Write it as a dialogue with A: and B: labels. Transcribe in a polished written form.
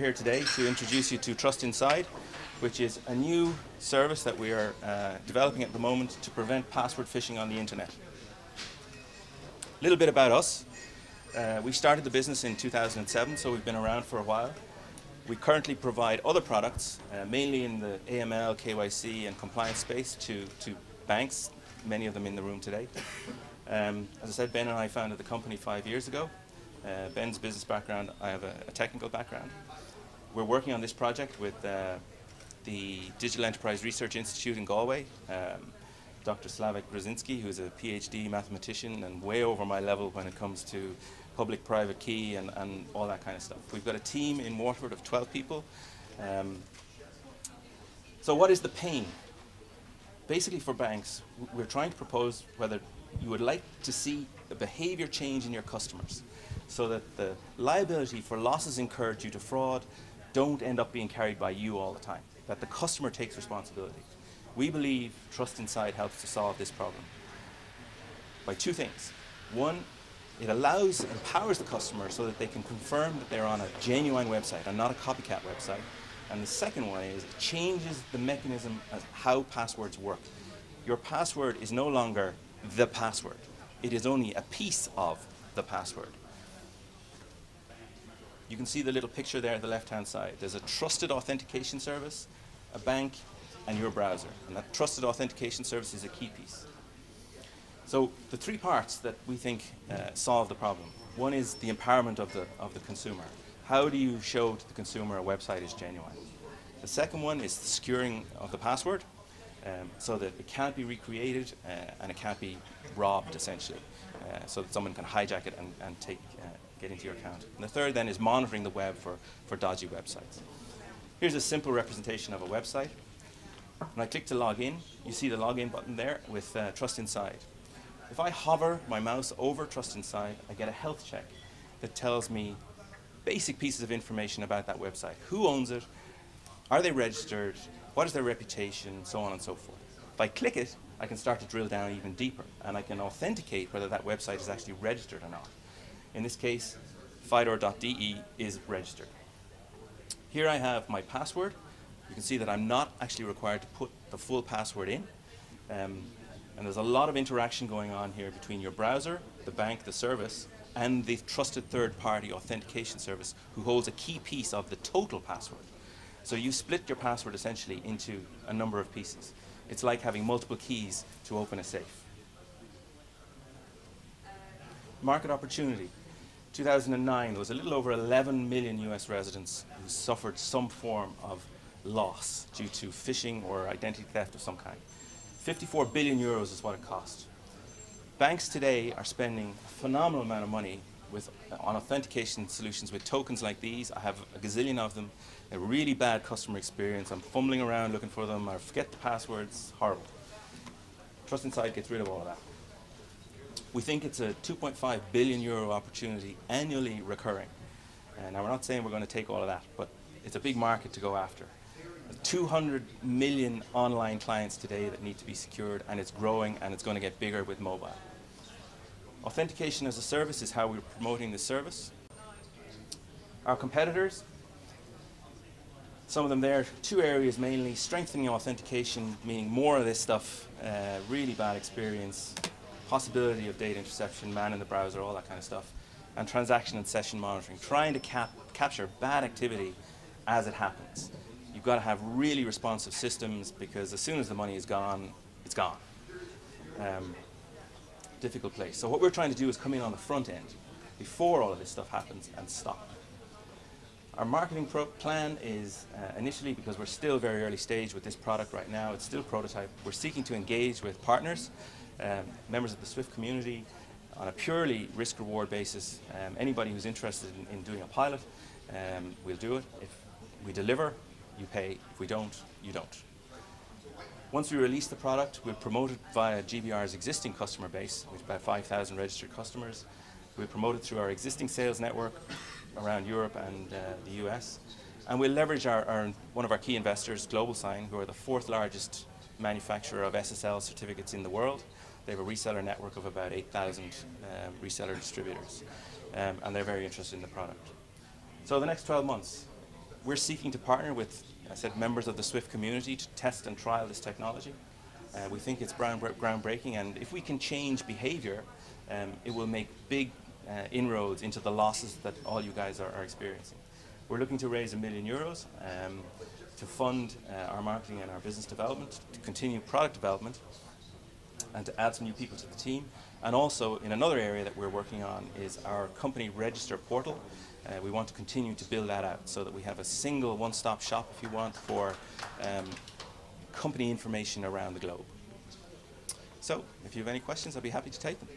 A: here today to introduce you to Trust Inside, which is a new service that we are developing at the moment to prevent password phishing on the internet. A little bit about us. We started the business in 2007, so we've been around for a while. We currently provide other products, mainly in the AML, KYC and compliance space to banks, many of them in the room today. As I said, Ben and I founded the company 5 years ago. Ben's business background, I have a technical background. We're working on this project with the Digital Enterprise Research Institute in Galway, Dr. Slavik Brzezinski, who's a PhD mathematician and way over my level when it comes to public-private key and all that kind of stuff. We've got a team in Waterford of 12 people. So what is the pain? Basically for banks, we're trying to propose whether you would like to see a behavior change in your customers so that the liability for losses incurred due to fraud don't end up being carried by you all the time, that the customer takes responsibility. We believe Trust Inside helps to solve this problem by two things. One, it empowers the customer so that they can confirm that they're on a genuine website and not a copycat website. And the second one is it changes the mechanism of how passwords work. Your password is no longer the password. It is only a piece of the password. You can see the little picture there at the left-hand side. There's a trusted authentication service, a bank, and your browser. And that trusted authentication service is a key piece. So the three parts that we think solve the problem. One is the empowerment of the consumer. How do you show to the consumer a website is genuine? The second one is the securing of the password so that it can't be recreated and it can't be robbed, essentially, so that someone can hijack it and get into your account. And the third then is monitoring the web for dodgy websites. Here's a simple representation of a website. When I click to log in, you see the login button there with Trust Inside. If I hover my mouse over Trust Inside, I get a health check that tells me basic pieces of information about that website. Who owns it? Are they registered? What is their reputation? So on and so forth. If I click it, I can start to drill down even deeper, and I can authenticate whether that website is actually registered or not. In this case, fidor.de is registered. Here I have my password. You can see that I'm not actually required to put the full password in. And there's a lot of interaction going on here between your browser, the bank, the service, and the trusted third-party authentication service who holds a key piece of the total password. So you split your password essentially into a number of pieces. It's like having multiple keys to open a safe. Market opportunity. 2009, there was a little over 11 million US residents who suffered some form of loss due to phishing or identity theft of some kind. 54 billion euros is what it cost. Banks today are spending a phenomenal amount of money on authentication solutions with tokens like these. I have a gazillion of them. A really bad customer experience. I'm fumbling around looking for them. I forget the passwords. Horrible. Trust Inside gets rid of all of that. We think it's a 2.5 billion euro opportunity annually recurring. Now we're not saying we're going to take all of that, but it's a big market to go after. 200 million online clients today that need to be secured, and it's growing and it's going to get bigger with mobile. Authentication as a service is how we're promoting this service. Our competitors, some of them there, two areas mainly: strengthening authentication, meaning more of this stuff, really bad experience, possibility of data interception, man in the browser, all that kind of stuff, and transaction and session monitoring, trying to capture bad activity as it happens. You've got to have really responsive systems because as soon as the money is gone, it's gone. Difficult place. So what we're trying to do is come in on the front end before all of this stuff happens and stop. Our marketing plan is initially, because we're still very early stage with this product right now, it's still prototype, we're seeking to engage with partners, members of the Swift community on a purely risk-reward basis. Anybody who's interested in doing a pilot, we'll do it. If we deliver, you pay. If we don't, you don't. Once we release the product, we'll promote it via GBR's existing customer base, which is about 5,000 registered customers. We'll promote it through our existing sales network around Europe and the US. And we'll leverage one of our key investors, GlobalSign, who are the 4th largest manufacturer of SSL certificates in the world. They have a reseller network of about 8,000 reseller distributors. And they're very interested in the product. So the next 12 months, we're seeking to partner with, I said, members of the Swift community to test and trial this technology. We think it's groundbreaking, and if we can change behavior, it will make big inroads into the losses that all you guys are experiencing. We're looking to raise €1 million to fund our marketing and our business development, to continue product development, and to add some new people to the team. And also, in another area that we're working on is our company register portal. We want to continue to build that out so that we have a single one-stop shop, if you want, for company information around the globe. So, if you have any questions, I'd be happy to take them.